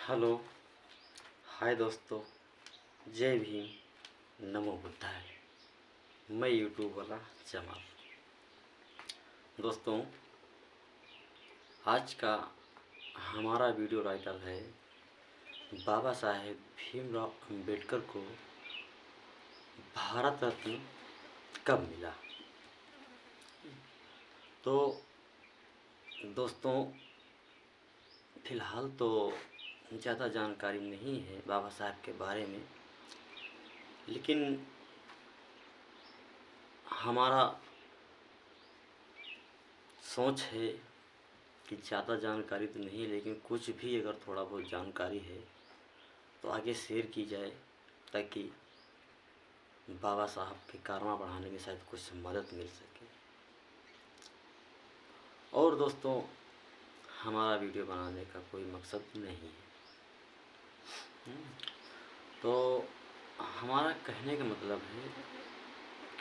Hello. हाय दोस्तों। जय भीम। नमो बुद्धाय। मैं यूट्यूब वाला जमाल। दोस्तों, आज का हमारा वीडियो टाइटल है बाबा साहेब भीमराव अंबेडकर को भारत रत्न कब मिला। तो दोस्तों, फ़िलहाल तो ज़्यादा जानकारी नहीं है बाबा साहब के बारे में, लेकिन हमारा सोच है कि ज़्यादा जानकारी तो नहीं, लेकिन कुछ भी अगर थोड़ा बहुत जानकारी है तो आगे शेयर की जाए, ताकि बाबा साहब के कारनामा बढ़ाने में शायद कुछ मदद मिल सके। और दोस्तों, हमारा वीडियो बनाने का कोई मकसद नहीं है। तो हमारा कहने का मतलब है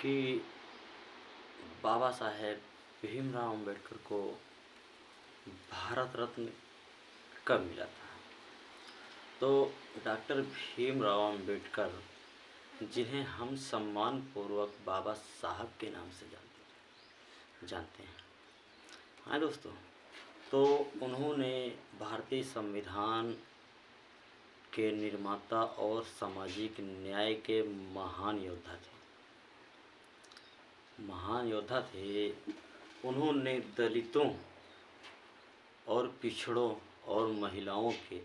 कि बाबा साहेब भीमराव अंबेडकर को भारत रत्न कब मिला था। तो डॉक्टर भीमराव अंबेडकर, जिन्हें हम सम्मानपूर्वक बाबा साहब के नाम से जानते हैं। हाँ दोस्तों, तो उन्होंने भारतीय संविधान के निर्माता और सामाजिक न्याय के महान योद्धा थे। उन्होंने दलितों और पिछड़ों और महिलाओं के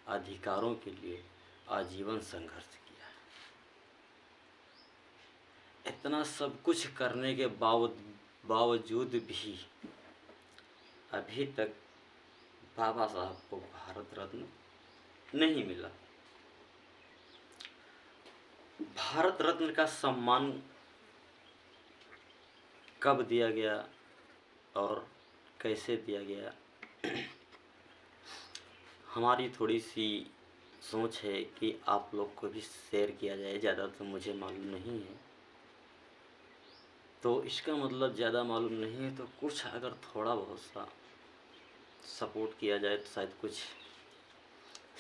अधिकारों के लिए आजीवन संघर्ष किया। इतना सब कुछ करने के बावजूद भी अभी तक बाबा साहब को भारत रत्न नहीं मिला। भारत रत्न का सम्मान कब दिया गया और कैसे दिया गया, हमारी थोड़ी सी सोच है कि आप लोग को भी शेयर किया जाए। ज़्यादा तो मुझे मालूम नहीं है, तो इसका मतलब ज़्यादा मालूम नहीं है, तो कुछ अगर थोड़ा बहुत सा सपोर्ट किया जाए तो शायद कुछ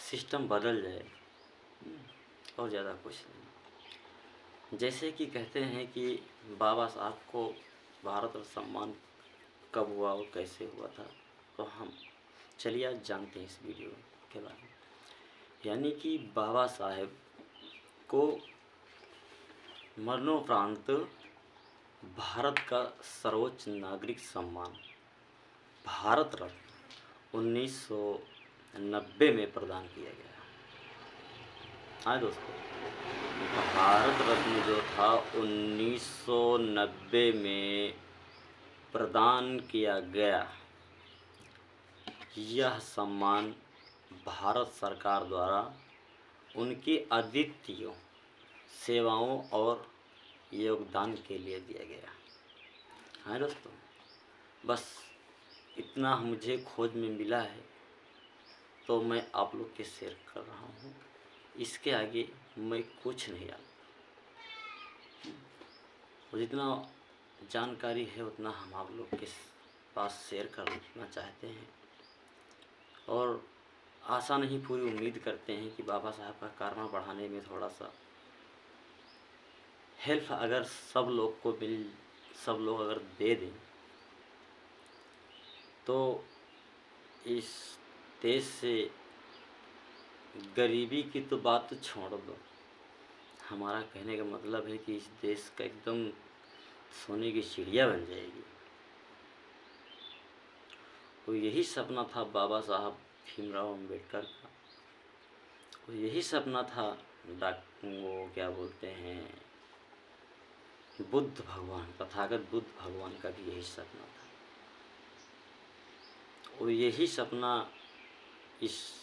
सिस्टम बदल जाए, और ज़्यादा कुछ नहीं। जैसे कि कहते हैं कि बाबा साहब को भारत रत्न सम्मान कब हुआ और कैसे हुआ था, तो हम चलिए आज जानते हैं इस वीडियो के बारे में। यानी कि बाबा साहेब को मरणोपरांत भारत का सर्वोच्च नागरिक सम्मान भारत रत्न 1990 में प्रदान किया गया। हाँ दोस्तों, भारत रत्न जो था 1990 में प्रदान किया गया। यह सम्मान भारत सरकार द्वारा उनकी अद्वितीय सेवाओं और योगदान के लिए दिया गया। हाँ दोस्तों, बस इतना मुझे खोज में मिला है, तो मैं आप लोग के शेयर कर रहा हूँ। इसके आगे मैं कुछ नहीं जानता, और जितना जानकारी है उतना हम आप लोग के पास शेयर करना चाहते हैं। और आशा नहीं, पूरी उम्मीद करते हैं कि बाबा साहब का कारनामा बढ़ाने में थोड़ा सा हेल्प अगर सब लोग अगर दे दें, तो इस देश से गरीबी की तो बात तो छोड़ दो, हमारा कहने का मतलब है कि इस देश का एकदम सोने की चिड़िया बन जाएगी। तो यही सपना था बाबा साहब भीमराव अंबेडकर का, और यही सपना था वो क्या बोलते हैं, बुद्ध भगवान, तथागत बुद्ध भगवान का भी यही सपना था। और यही सपना इस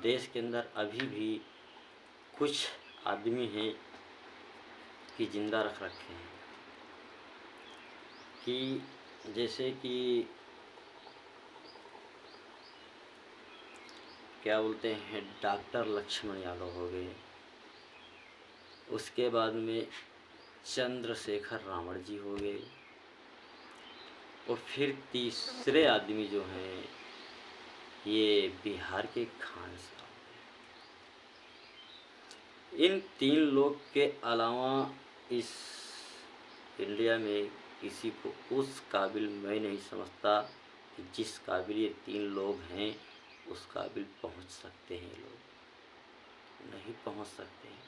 देश के अंदर अभी भी कुछ आदमी हैं कि जिंदा रख रखे हैं। कि जैसे कि क्या बोलते हैं, डॉक्टर लक्ष्मण यादव हो गए, उसके बाद में चंद्रशेखर रावण जी हो गए, और फिर तीसरे आदमी जो हैं ये बिहार के खान साहब। इन 3 लोग के अलावा इस इंडिया में किसी को उस काबिल मैं नहीं समझता कि जिस काबिल ये 3 लोग हैं उस काबिल पहुंच सकते हैं। लोग नहीं पहुंच सकते हैं,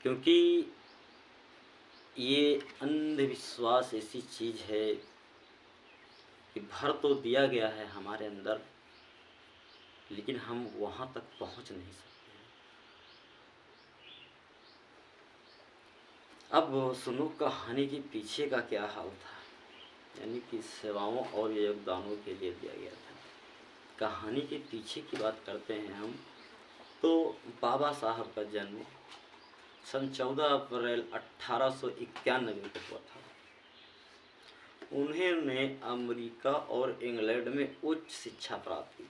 क्योंकि ये अंधविश्वास ऐसी चीज़ है कि भर तो दिया गया है हमारे अंदर, लेकिन हम वहाँ तक पहुँच नहीं सकते। अब सुनो कहानी के पीछे का क्या हाल था, यानी कि सेवाओं और योगदानों के लिए दिया गया था। कहानी के पीछे की बात करते हैं हम, तो बाबा साहब का जन्म सन 14 अप्रैल 1891 में हुआ था। उन्होंने अमेरिका और इंग्लैंड में उच्च शिक्षा प्राप्त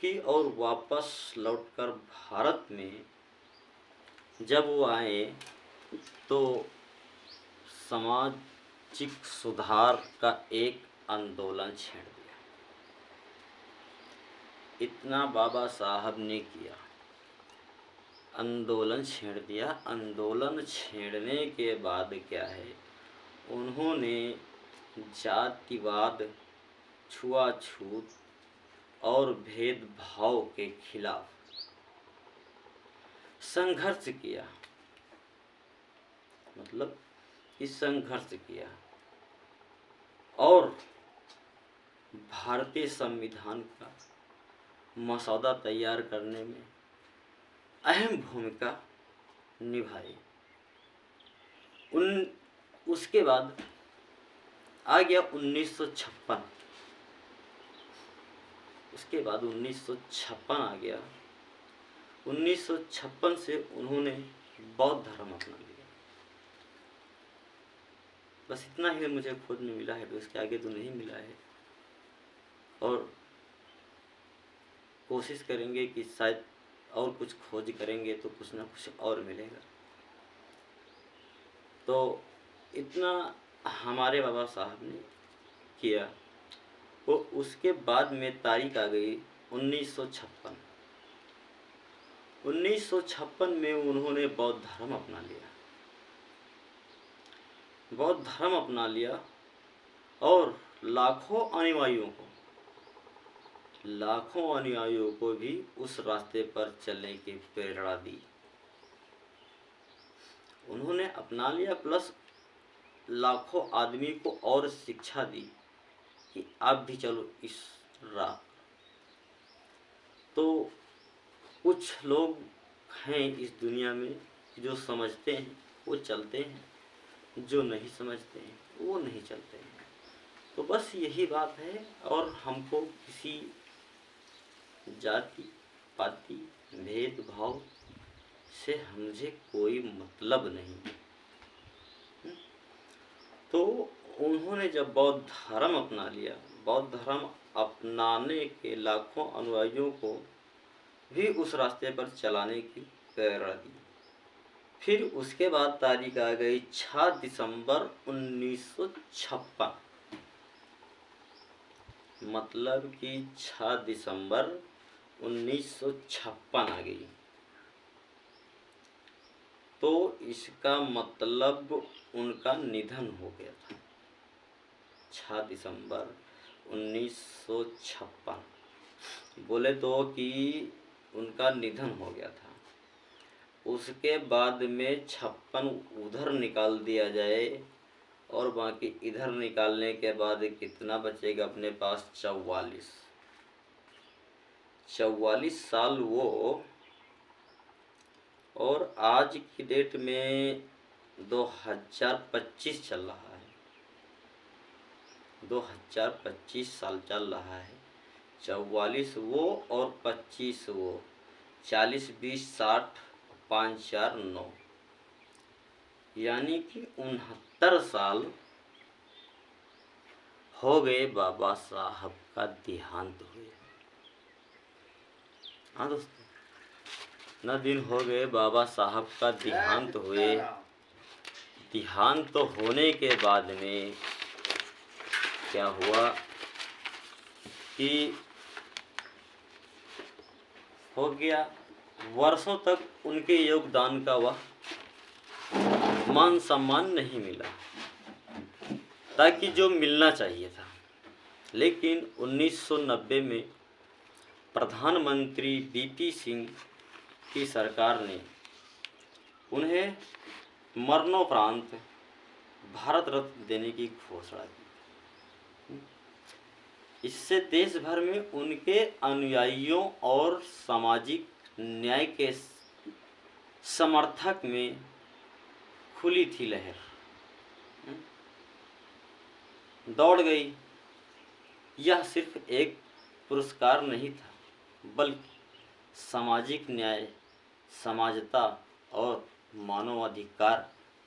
की और वापस लौटकर भारत में जब वो आए तो सामाजिक सुधार का एक आंदोलन छेड़ दिया। इतना बाबा साहब ने किया, आंदोलन छेड़ दिया। आंदोलन छेड़ने के बाद क्या है, उन्होंने जातिवाद, छुआछूत और भेदभाव के खिलाफ संघर्ष किया, मतलब इस संघर्ष किया और भारतीय संविधान का मसौदा तैयार करने में अहम भूमिका निभाई। उसके बाद आ गया 1956। उसके बाद 1956 आ गया। 1956 से उन्होंने बौद्ध धर्म अपना लिया। बस इतना ही मुझे खुद में मिला है, तो इसके आगे तो नहीं मिला है। और कोशिश करेंगे कि शायद और कुछ खोज करेंगे तो कुछ ना कुछ और मिलेगा। तो इतना हमारे बाबा साहब ने किया। वो उसके बाद में तारीख आ गई 1956। 1956 में उन्होंने बौद्ध धर्म अपना लिया। बौद्ध धर्म अपना लिया और लाखों अनुयायियों को भी उस रास्ते पर चलने की प्रेरणा दी। उन्होंने अपना लिया, प्लस लाखों आदमी को और शिक्षा दी कि आप भी चलो इस राह। तो कुछ लोग हैं इस दुनिया में जो समझते हैं वो चलते हैं, जो नहीं समझते हैं वो नहीं चलते हैं। तो बस यही बात है। और हमको किसी जाति पाति भेदभाव से मुझे कोई मतलब नहीं। तो उन्होंने जब बौद्ध धर्म अपना लिया, बौद्ध धर्म अपनाने के लाखों अनुयायियों को भी उस रास्ते पर चलाने की प्रेरणा दी। फिर उसके बाद तारीख आ गई 6 दिसंबर 1956। मतलब कि 6 दिसंबर 1956 आ गई। तो इसका मतलब उनका निधन हो गया था। 6 दिसंबर 1956 बोले तो कि उनका निधन हो गया था। उसके बाद में 56 उधर निकाल दिया जाए और बाकी इधर निकालने के बाद कितना बचेगा अपने पास? 44 साल वो। और आज की डेट में 2025 चल रहा है, 2025 साल चल रहा है। 44 वो और 25 वो, 40 20 60 5 4 9, यानी कि 69 साल हो गए बाबा साहब का देहांत हुए। हाँ दोस्तों, न दिन हो गए बाबा साहब का देहांत हुए। देहांत तो होने के बाद में क्या हुआ कि हो गया वर्षों तक उनके योगदान का वह मान सम्मान नहीं मिला, ताकि जो मिलना चाहिए था। लेकिन 1990 में प्रधानमंत्री वीपी सिंह की सरकार ने उन्हें मरणोपरांत भारत रत्न देने की घोषणा की। इससे देश भर में उनके अनुयायियों और सामाजिक न्याय के समर्थक में खुली थी लहर, दौड़ गई। यह सिर्फ एक पुरस्कार नहीं था, बल्कि सामाजिक न्याय, समानता और मानवाधिकार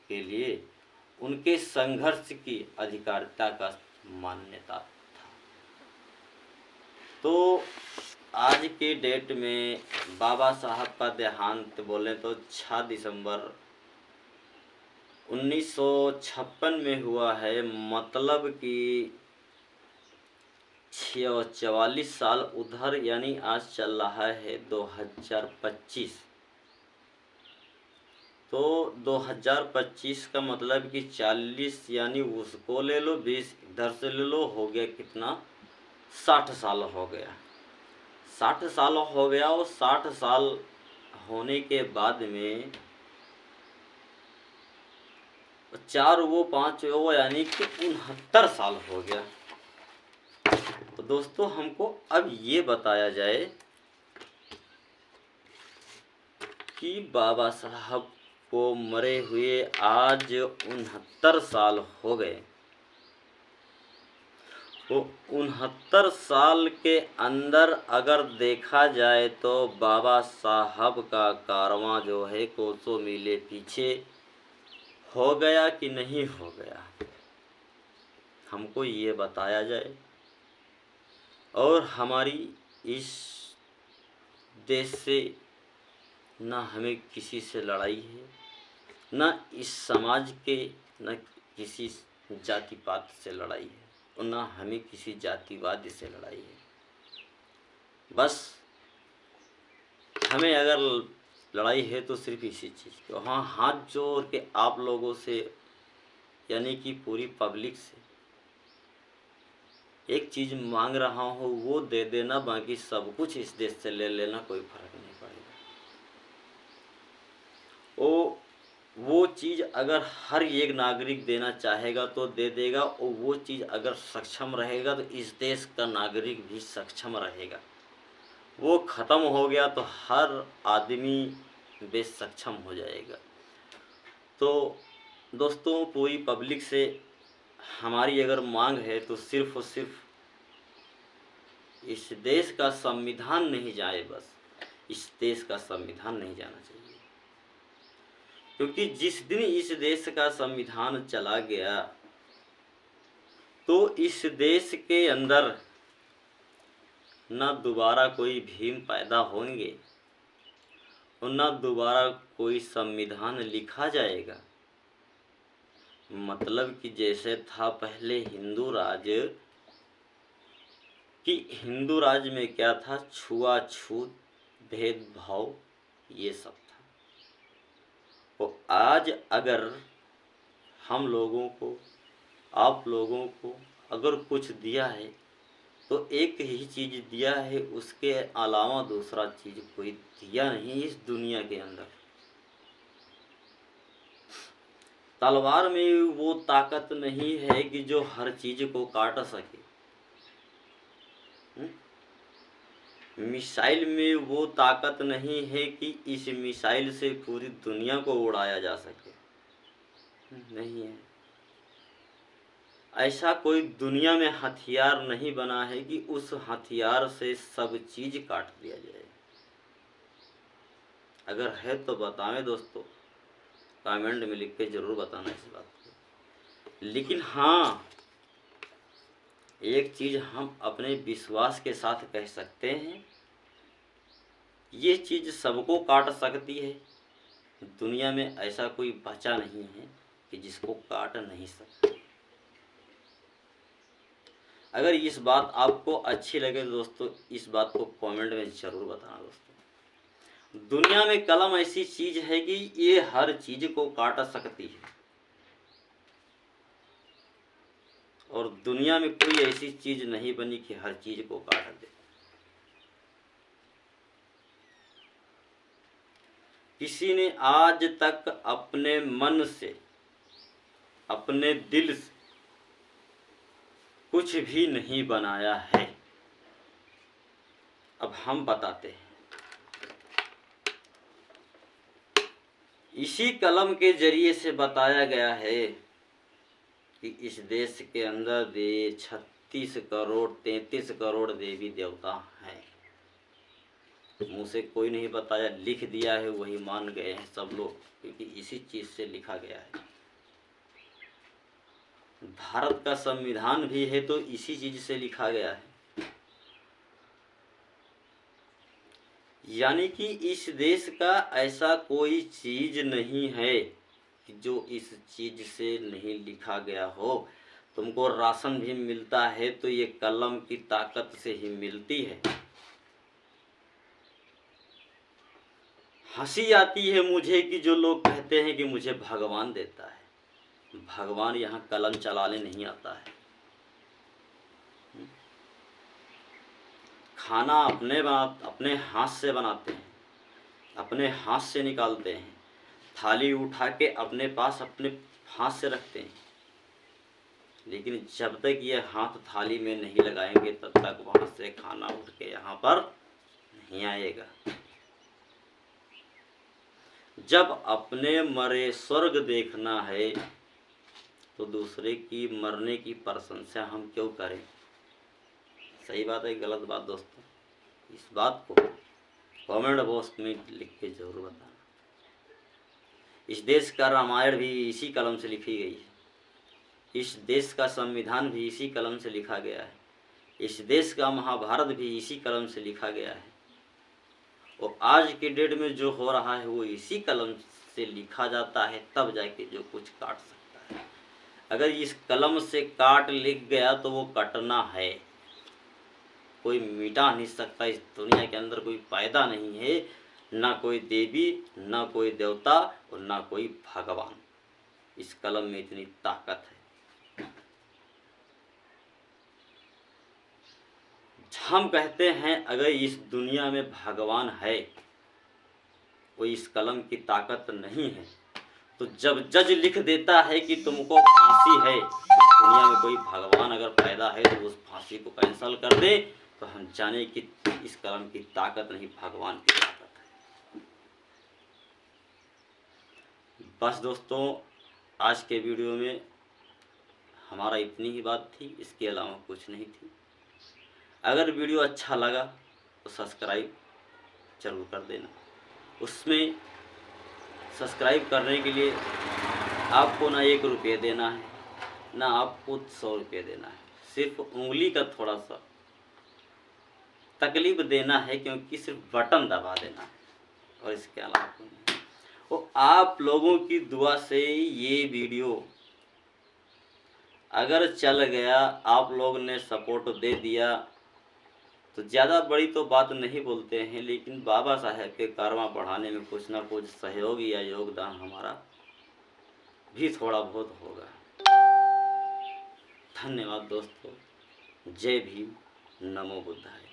के लिए उनके संघर्ष की अधिकारिता का मान्यता था। तो आज के डेट में बाबा साहब का देहांत बोलें तो 6 दिसंबर 1956 में हुआ है। मतलब कि 44 साल उधर, यानी आज चल रहा है 2025। तो 2025 का मतलब कि 40, यानी उसको ले लो, 20 इधर से ले लो, हो गया कितना, 60 साल हो गया। 60 साल हो गया। और 60 साल होने के बाद में 4 वो 5 वो, यानी कि 69 साल हो गया। तो दोस्तों हमको अब ये बताया जाए कि बाबा साहब को मरे हुए आज 69 साल हो गए। तो 69 साल के अंदर अगर देखा जाए तो बाबा साहब का कारवां जो है कोसों मीले पीछे हो गया कि नहीं हो गया, हमको ये बताया जाए। और हमारी इस देश से ना हमें किसी से लड़ाई है, ना इस समाज के, न किसी जाति पात से लड़ाई है, और ना हमें किसी जातिवाद से लड़ाई है। बस हमें अगर लड़ाई है तो सिर्फ इसी चीज़ की। हाँ, हाथ जोड़ के आप लोगों से, यानी कि पूरी पब्लिक से एक चीज़ मांग रहा हूँ, वो दे देना, बाकी सब कुछ इस देश से ले लेना, कोई फर्क नहीं पड़ेगा। वो चीज़ अगर हर एक नागरिक देना चाहेगा तो दे देगा, और वो चीज़ अगर सक्षम रहेगा तो इस देश का नागरिक भी सक्षम रहेगा। वो ख़त्म हो गया तो हर आदमी बेसक्षम हो जाएगा। तो दोस्तों, पूरी पब्लिक से हमारी अगर मांग है तो सिर्फ और सिर्फ इस देश का संविधान नहीं जाए, बस इस देश का संविधान नहीं जाना चाहिए। क्योंकि जिस दिन इस देश का संविधान चला गया तो इस देश के अंदर न दोबारा कोई भीम पैदा होंगे और न दोबारा कोई संविधान लिखा जाएगा। मतलब कि जैसे था पहले हिंदू राज, कि हिंदू राज में क्या था, छुआछूत, भेदभाव, ये सब था। तो आज अगर हम लोगों को, आप लोगों को अगर कुछ दिया है तो एक ही चीज़ दिया है, उसके अलावा दूसरा चीज़ कोई दिया नहीं इस दुनिया के अंदर। तलवार में वो ताकत नहीं है कि जो हर चीज़ को काट सके। मिसाइल में वो ताकत नहीं है कि इस मिसाइल से पूरी दुनिया को उड़ाया जा सके, नहीं है। ऐसा कोई दुनिया में हथियार नहीं बना है कि उस हथियार से सब चीज़ काट दिया जाए। अगर है तो बताएं दोस्तों, कमेंट में लिख के ज़रूर बताना इस बात को। लेकिन हाँ, एक चीज़ हम अपने विश्वास के साथ कह सकते हैं, ये चीज़ सबको काट सकती है। दुनिया में ऐसा कोई बचा नहीं है कि जिसको काट नहीं सकता। अगर इस बात आपको अच्छी लगे दोस्तों, इस बात को कमेंट में ज़रूर बताना दोस्तों। दुनिया में कलम ऐसी चीज है कि ये हर चीज को काट सकती है, और दुनिया में कोई ऐसी चीज नहीं बनी कि हर चीज को काट दे। किसी ने आज तक अपने मन से, अपने दिल से कुछ भी नहीं बनाया है। अब हम बताते हैं। इसी कलम के जरिए से बताया गया है कि इस देश के अंदर 36 करोड़ 33 करोड़ देवी देवता हैं। मुँह से कोई नहीं बताया, लिख दिया है, वही मान गए हैं सब लोग, क्योंकि इसी चीज़ से लिखा गया है। भारत का संविधान भी है तो इसी चीज़ से लिखा गया है। यानी कि इस देश का ऐसा कोई चीज़ नहीं है कि जो इस चीज़ से नहीं लिखा गया हो। तुमको राशन भी मिलता है तो ये कलम की ताकत से ही मिलती है। हंसी आती है मुझे कि जो लोग कहते हैं कि मुझे भगवान देता है। भगवान यहाँ कलम चलाने नहीं आता है। खाना अपने हाथ से बनाते हैं, अपने हाथ से निकालते हैं, थाली उठा के अपने पास अपने हाथ से रखते हैं, लेकिन जब तक ये हाथ थाली में नहीं लगाएंगे तब तक वहाँ से खाना उठ के यहाँ पर नहीं आएगा। जब अपने मरे स्वर्ग देखना है तो दूसरे की मरने की प्रशंसा हम क्यों करें? सही बात है, गलत बात दोस्तों? इस बात को कमेंट बॉक्स में लिख के जरूर बताना। इस देश का रामायण भी इसी कलम से लिखी गई है। इस देश का संविधान भी इसी कलम से लिखा गया है। इस देश का महाभारत भी इसी कलम से लिखा गया है। और आज के डेट में जो हो रहा है वो इसी कलम से लिखा जाता है, तब जाके जो कुछ काट सकता है। अगर इस कलम से काट लिख गया तो वो कटना है, कोई मिटा नहीं सकता। इस दुनिया के अंदर कोई पैदा नहीं है, ना कोई देवी, ना कोई देवता और ना कोई भगवान। इस कलम में इतनी ताकत है। हम कहते हैं अगर इस दुनिया में भगवान है, वो इस कलम की ताकत नहीं है, तो जब जज लिख देता है कि तुमको फांसी है, इस दुनिया में कोई भगवान अगर पैदा है तो उस फांसी को कैंसल कर दे, तो हम जाने कि इस कलम की ताकत नहीं, भगवान की ताकत है। बस दोस्तों, आज के वीडियो में हमारा इतनी ही बात थी, इसके अलावा कुछ नहीं थी। अगर वीडियो अच्छा लगा तो सब्सक्राइब जरूर कर देना। उसमें सब्सक्राइब करने के लिए आपको ना 1 रुपये देना है, ना आपको 100 रुपये देना है। सिर्फ उंगली का थोड़ा सा तकलीफ देना है, क्योंकि सिर्फ बटन दबा देना है, और इसके अलावा कुछ नहीं। वो आप लोगों की दुआ से ये वीडियो अगर चल गया, आप लोग ने सपोर्ट दे दिया, तो ज़्यादा बड़ी तो बात नहीं बोलते हैं, लेकिन बाबा साहेब के कारवां बढ़ाने में कुछ ना कुछ सहयोग या योगदान हमारा भी थोड़ा बहुत होगा। धन्यवाद दोस्तों। जय भीम, नमो बुद्धाय।